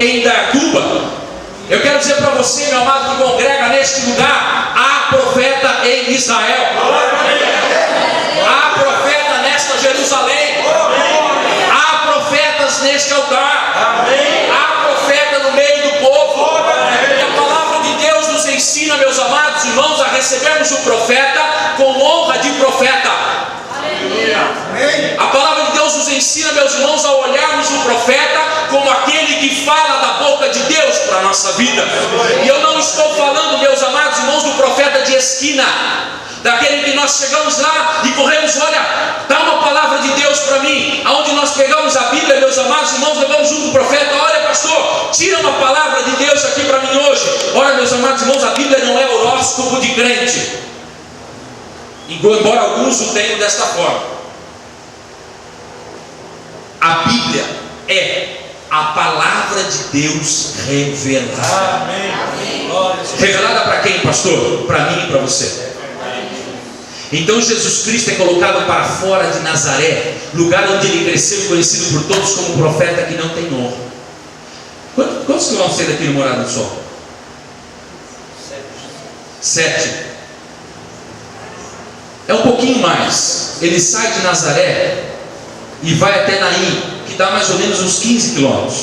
em Dayatuba. Eu quero dizer para você, meu amado, que congrega neste lugar, há profeta em Israel, há profeta nesta Jerusalém, há profetas neste altar, há profeta no meio do povo. E a palavra de Deus nos ensina, meus amados irmãos, a recebermos o profeta com honra de profeta. A palavra de Deus nos ensina, meus irmãos, a olharmos o profeta como aquele que fala da boca de Deus para a nossa vida. E eu não estou falando, meus amados irmãos, do profeta de esquina, daquele que nós chegamos lá e corremos, olha, dá uma palavra de Deus para mim. Aonde nós pegamos a Bíblia, meus amados irmãos, levamos junto o profeta, olha pastor, tira uma palavra de Deus aqui para mim hoje. Olha, meus amados irmãos, a Bíblia não é horóscopo de crente, embora alguns o tenham desta forma. A Bíblia é a palavra de Deus revelada. Revelada para quem, pastor? Para mim e para você. Então Jesus Cristo é colocado para fora de Nazaré, lugar onde ele cresceu, conhecido por todos como profeta que não tem honra. Quantos quilômetros tem daqui no Morada do Sol? 7. É um pouquinho mais. Ele sai de Nazaré e vai até Naim, que dá mais ou menos uns 15 quilômetros.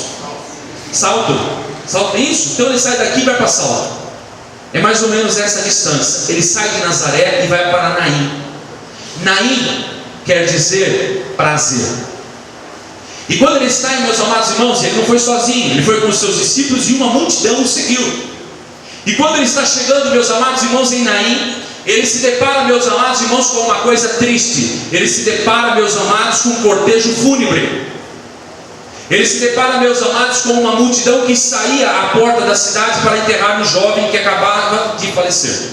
Salto, isso? Então ele sai daqui e vai para Salto. É mais ou menos essa distância. Ele sai de Nazaré e vai para Naim. Naim quer dizer prazer. E quando ele está, meus amados irmãos, ele não foi sozinho, ele foi com os seus discípulos e uma multidão o seguiu. E quando ele está chegando, meus amados irmãos, em Naim, ele se depara, meus amados irmãos, com uma coisa triste. Ele se depara, meus amados, com um cortejo fúnebre. Ele se depara, meus amados, com uma multidão que saía à porta da cidade para enterrar um jovem que acabava de falecer.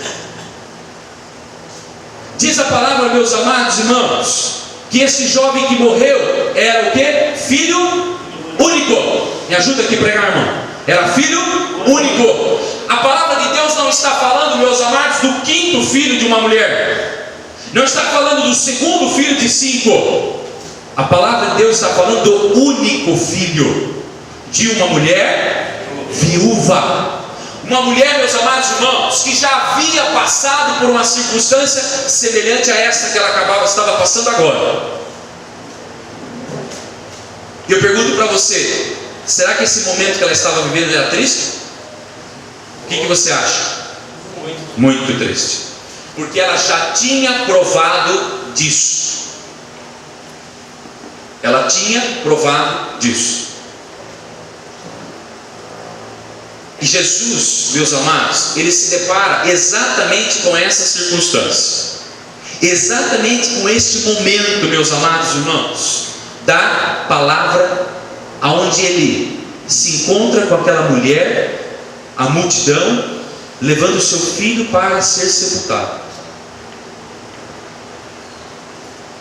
Diz a palavra, meus amados irmãos, que esse jovem que morreu era o quê? Filho único. Me ajuda aqui a pregar, irmão. Era filho único. A palavra de Deus não está falando, meus amados, do 5º filho de uma mulher. Não está falando do 2º filho de 5. A palavra de Deus está falando do único filho de uma mulher viúva. Uma mulher, meus amados irmãos, que já havia passado por uma circunstância semelhante a essa que ela estava passando agora. E eu pergunto para você, será que esse momento que ela estava vivendo era triste? O que você acha? Muito triste. Porque ela já tinha provado disso. Ela tinha provado disso. E Jesus, meus amados, ele se depara exatamente com essa circunstância. Exatamente com este momento, meus amados irmãos, da palavra, aonde ele se encontra com aquela mulher, a multidão, levando o seu filho para ser sepultado.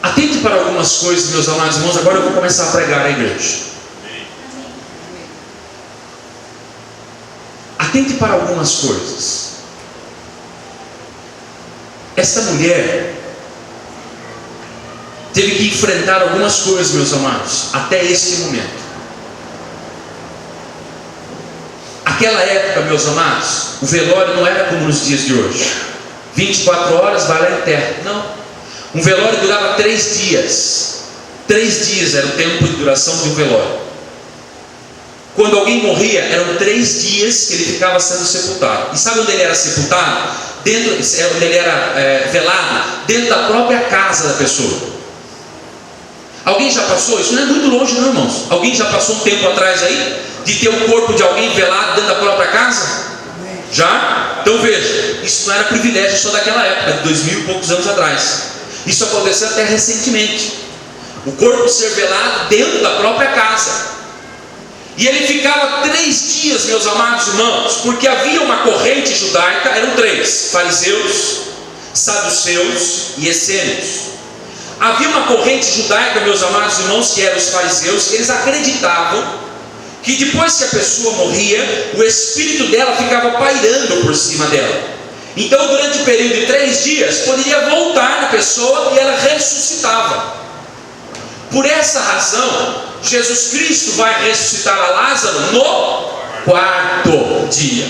Atente para algumas coisas, meus amados irmãos. Agora eu vou começar a pregar na igreja. Atente para algumas coisas. Essa mulher teve que enfrentar algumas coisas, meus amados, até este momento. Naquela época, meus amados, o velório não era como nos dias de hoje. 24 horas, vai lá e enterra. Não. Um velório durava 3 dias. 3 dias era o tempo de duração de um velório. Quando alguém morria, eram 3 dias que ele ficava sendo sepultado. E sabe onde ele era sepultado? Onde ele era velado? Dentro da própria casa da pessoa. Alguém já passou? Isso não é muito longe não, irmãos. Alguém já passou um tempo atrás aí de ter o corpo de alguém velado dentro da própria casa? Já? Então veja, isso não era privilégio só daquela época, de 2000 e poucos anos atrás. Isso aconteceu até recentemente. O corpo ser velado dentro da própria casa. E ele ficava 3 dias, meus amados irmãos, porque havia uma corrente judaica, eram 3: fariseus, saduceus e essênios. Havia uma corrente judaica, meus amados irmãos, que eram os fariseus. Eles acreditavam que depois que a pessoa morria, o espírito dela ficava pairando por cima dela. Então, durante o período de 3 dias, poderia voltar na pessoa e ela ressuscitava. Por essa razão, Jesus Cristo vai ressuscitar a Lázaro no quarto dia.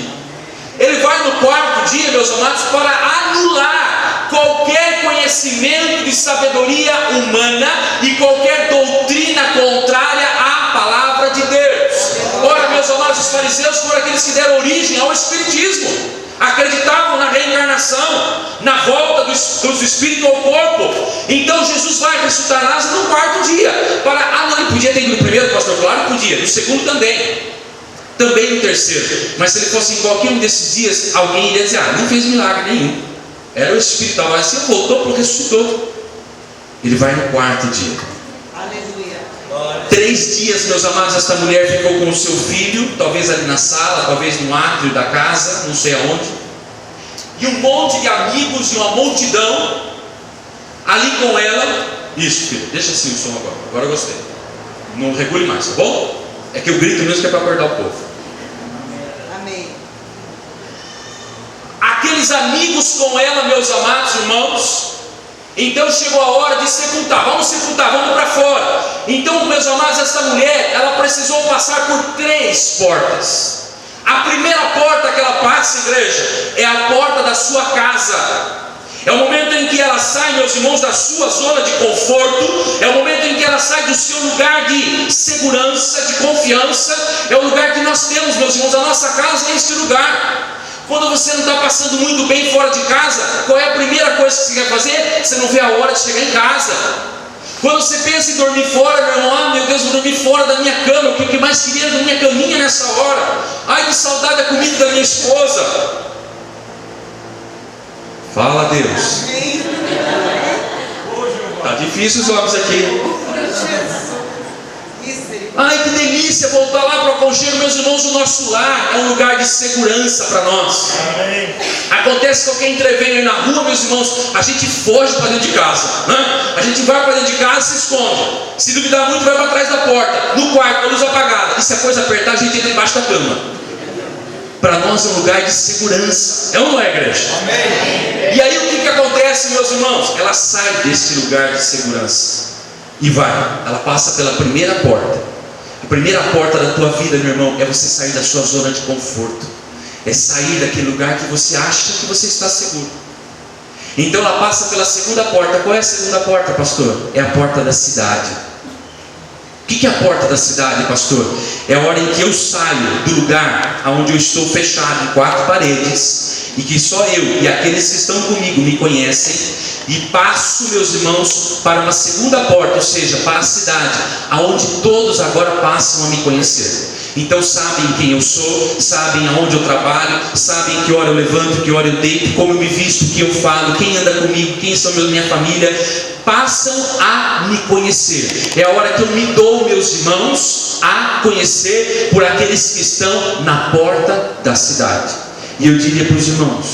Ele vai no quarto dia, meus amados, para anular qualquer conhecimento de sabedoria humana e qualquer doutrina contrária à palavra de Deus. Ora, meus amados, os fariseus foram aqueles que deram origem ao espiritismo. Acreditavam na reencarnação, na volta dos espíritos ao corpo. Então Jesus vai ressuscitar Lázaro no quarto dia. Ele podia ter ido no primeiro, pastor? Claro que podia. No segundo também no terceiro. Mas se ele fosse em qualquer um desses dias, alguém iria dizer: não fez milagre nenhum. Era o espírito da Lázaro, assim, voltou, ressuscitou. Ele vai no quarto dia. Aleluia. 3 dias, meus amados, esta mulher ficou com o seu filho, talvez ali na sala, talvez no átrio da casa, não sei aonde. E um monte de amigos e uma multidão ali com ela. Isso, filho, deixa assim o som agora. Agora eu gostei. Não regule mais, tá bom? É que eu grito mesmo que é para acordar o povo. Amém. Aqueles amigos com ela, meus amados irmãos. Então chegou a hora de sepultar. Vamos sepultar, vamos para fora. Então, meus amados, essa mulher, ela precisou passar por 3 portas. A primeira porta que ela passa, igreja, é a porta da sua casa. É o momento em que ela sai, meus irmãos, da sua zona de conforto. É o momento em que ela sai do seu lugar de segurança, de confiança. É o lugar que nós temos, meus irmãos. A nossa casa é este lugar. Quando você não está passando muito bem fora de casa, qual é a primeira coisa que você quer fazer? Você não vê a hora de chegar em casa. Quando você pensa em dormir fora, meu irmão, meu Deus, vou dormir fora da minha cama. O que mais queria era da minha caminha nessa hora. Ai, que saudade da comida da minha esposa. Fala, Deus. Está difícil os homens aqui. Ai, que delícia voltar lá para o aconchego, meus irmãos. O nosso lar é um lugar de segurança para nós. Amém. Acontece qualquer entreveiro aí na rua, meus irmãos, a gente foge para dentro de casa, né? A gente vai para dentro de casa e se esconde. Se duvidar muito, vai para trás da porta, no quarto, com a luz apagada. E se a coisa apertar, a gente entra embaixo da cama. Para nós é um lugar de segurança. É ou não é, igreja? Amém. E aí o que acontece, meus irmãos? Ela sai desse lugar de segurança e ela passa pela primeira porta. A primeira porta da tua vida, meu irmão, é você sair da sua zona de conforto. É sair daquele lugar que você acha que você está seguro. Então ela passa pela segunda porta. Qual é a segunda porta, pastor? É a porta da cidade. O que é a porta da cidade, pastor? É a hora em que eu saio do lugar onde eu estou fechado em 4 paredes, e que só eu e aqueles que estão comigo me conhecem, e passo, meus irmãos, para uma segunda porta, ou seja, para a cidade, aonde todos agora passam a me conhecer. Então sabem quem eu sou, sabem aonde eu trabalho, sabem que hora eu levanto, que hora eu deito, como eu me visto, o que eu falo, quem anda comigo, quem são minha família. Passam a me conhecer. É a hora que eu me dou, meus irmãos, a conhecer por aqueles que estão na porta da cidade. E eu diria para os irmãos,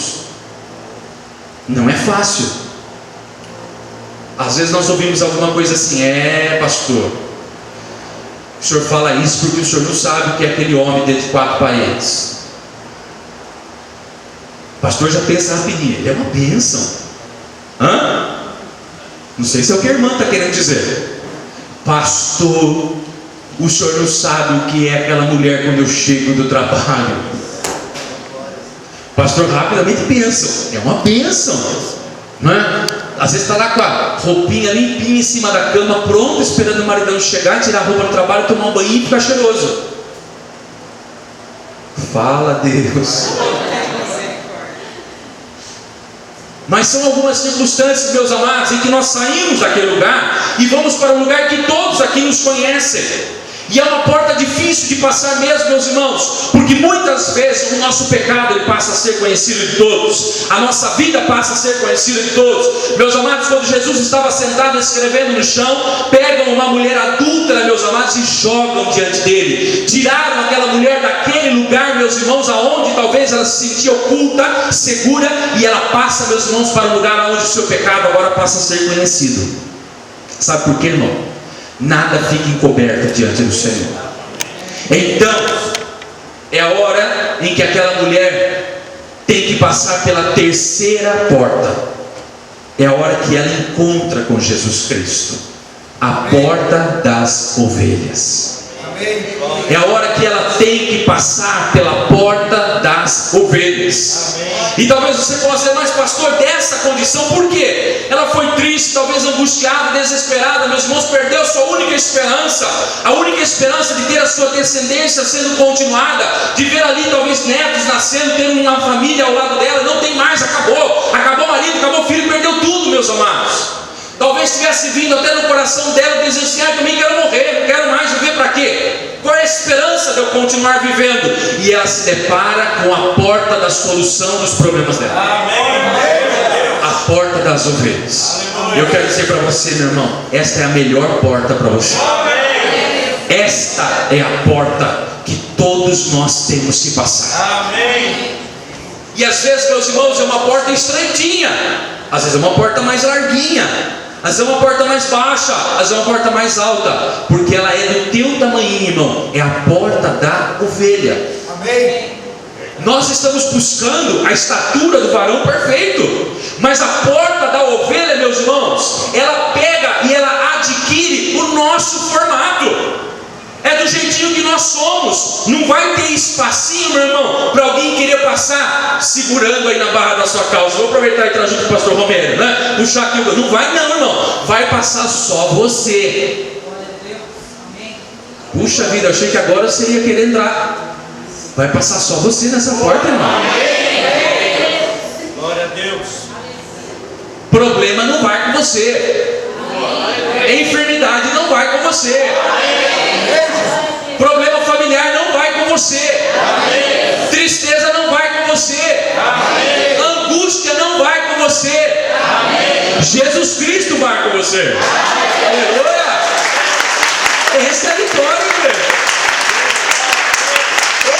não é fácil. Às vezes nós ouvimos alguma coisa assim: pastor, o senhor fala isso porque o senhor não sabe o que é aquele homem dentro de 4 paredes. O pastor já pensa rapidinho, ele é uma bênção. Não sei se é o que a irmã está querendo dizer. Pastor, o senhor não sabe o que é aquela mulher quando eu chego do trabalho. O pastor rapidamente pensa, é uma bênção, não é? Às vezes está lá com a roupinha limpinha em cima da cama, pronto, esperando o maridão chegar, tirar a roupa do trabalho, tomar um banho e ficar cheiroso. Fala, Deus. Mas são algumas circunstâncias, meus amados, em que nós saímos daquele lugar e vamos para um lugar que todos aqui nos conhecem. E é uma porta difícil de passar mesmo, meus irmãos, porque muitas vezes o nosso pecado ele passa a ser conhecido de todos, a nossa vida passa a ser conhecida de todos. Meus amados, quando Jesus estava sentado escrevendo no chão, pegam uma mulher adúltera, meus amados, e jogam diante dele. Tiraram aquela mulher daquele lugar, meus irmãos, aonde talvez ela se sentia oculta, segura, e ela passa, meus irmãos, para um lugar onde o seu pecado agora passa a ser conhecido. Sabe por quê, irmão? Nada fica encoberto diante do Senhor. Então é a hora em que aquela mulher tem que passar pela terceira porta. É a hora que ela encontra com Jesus Cristo. a porta das ovelhas. É a hora que ela tem que passar pela porta das ovelhas. E talvez você possa dizer, mas pastor, dessa condição, por quê? Ela foi triste, talvez angustiada, desesperada, meus irmãos, perdeu sua única esperança, a única esperança de ter a sua descendência sendo continuada, de ver ali talvez netos nascendo, ter uma família ao lado dela. Não tem mais, acabou o marido, acabou o filho, perdeu tudo, meus amados. Talvez tivesse vindo até no coração dela dizer assim, eu também quero morrer, não quero mais viver para quê? Qual é a esperança de eu continuar vivendo? E ela se depara com a porta da solução dos problemas dela. A porta das ovelhas. Eu quero dizer para você, meu irmão, esta é a melhor porta para você. Esta é a porta que todos nós temos que passar. E às vezes, meus irmãos, é uma porta estreitinha, às vezes é uma porta mais larguinha, às vezes é uma porta mais baixa, às vezes é uma porta mais alta, porque ela é do teu tamanho, irmão. É a porta da ovelha. Amém. Nós estamos buscando a estatura do varão perfeito, mas a porta da ovelha, meus irmãos, ela pega e ela adquire o nosso formato. É do jeitinho que nós somos. Não vai ter espacinho, meu irmão, para alguém querer passar segurando aí na barra da sua calça. Vou aproveitar e trazer junto com o pastor Romero, né? Puxar aqui. Não vai não, irmão. Vai passar só você. Puxa vida, eu achei que agora você ia querer entrar. Vai passar só você nessa porta, irmão. Glória a Deus. Problema não vai com você. Enfermidade não vai com você. Problema familiar não vai com você. Tristeza não vai com você. Angústia não vai com você. Jesus Cristo vai com você. Aleluia! Essa é a vitória, igreja.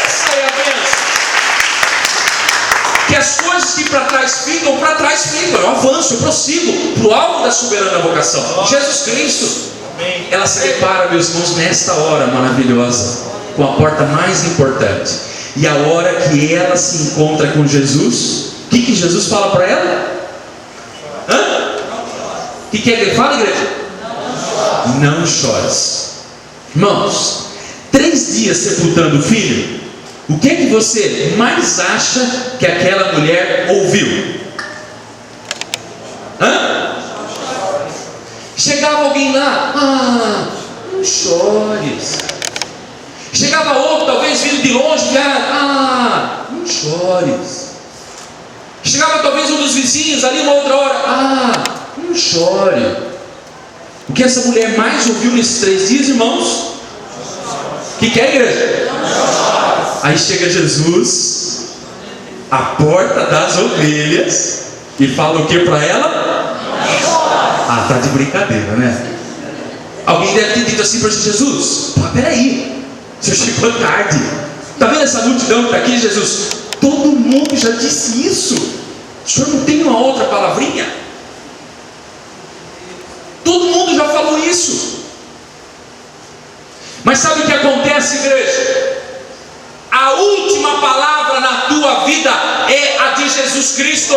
Essa é a bênção. Que as coisas que para trás ficam, eu avanço, eu prossigo para o alvo da soberana vocação. Jesus Cristo. Ela se depara, meus irmãos, nesta hora maravilhosa, com a porta mais importante. E a hora que ela se encontra com Jesus, o que Jesus fala para ela? O que é que ele fala, igreja? Não chores. Irmãos, 3 dias sepultando o filho, o que é que você mais acha que aquela mulher ouviu? Chegava alguém lá, não chores. Chegava outro, talvez vindo de longe, não chores. Chegava talvez um dos vizinhos ali uma outra hora, não chore. O que essa mulher mais ouviu nesses 3 dias, irmãos? O que é, igreja? Aí chega Jesus, a porta das ovelhas, e fala o que para ela? Tá de brincadeira, né? Alguém deve ter dito assim para Jesus: peraí, o senhor chegou tarde. Está vendo essa multidão que está aqui, Jesus? Todo mundo já disse isso. O senhor não tem uma outra palavrinha? Todo mundo já falou isso. Mas sabe o que acontece, igreja? A última palavra na tua vida é a de Jesus Cristo.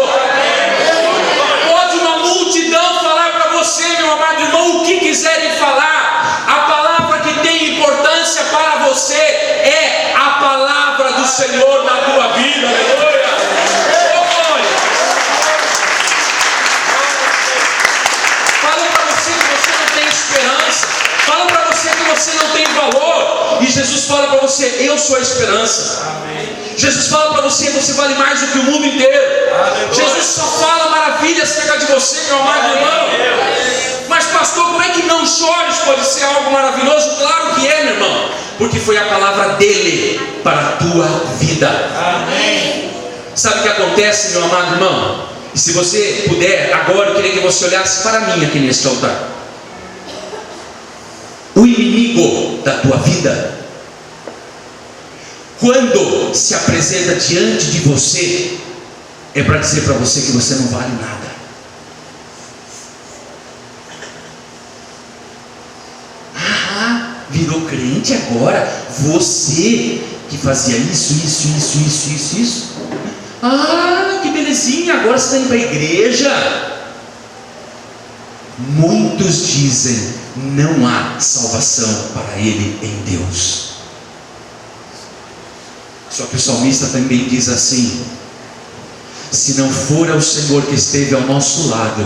Pode uma multidão falar para você, meu amado irmão, o que quiserem falar. A palavra que tem importância para você é a palavra do Senhor na tua vida. Aleluia! Fala para você que você não tem esperança. Fala para você que você não tem valor. E Jesus fala para você: eu sou a esperança. Jesus fala para você: você vale mais do que o mundo inteiro. Jesus só fala maravilhas acerca de você, meu amado irmão. Mas pastor, como é que não chores pode ser algo maravilhoso? Claro que é, meu irmão, porque foi a palavra dele para a tua vida. Sabe o que acontece, meu amado irmão? E se você puder, agora eu queria que você olhasse para mim aqui neste altar. O inimigo da tua vida, quando se apresenta diante de você, é para dizer para você que você não vale nada. Virou crente agora? Você que fazia isso. Que belezinha, agora você está indo para a igreja. Muitos dizem: não há salvação para ele em Deus. Só que o salmista também diz assim: se não for o Senhor que esteve ao nosso lado,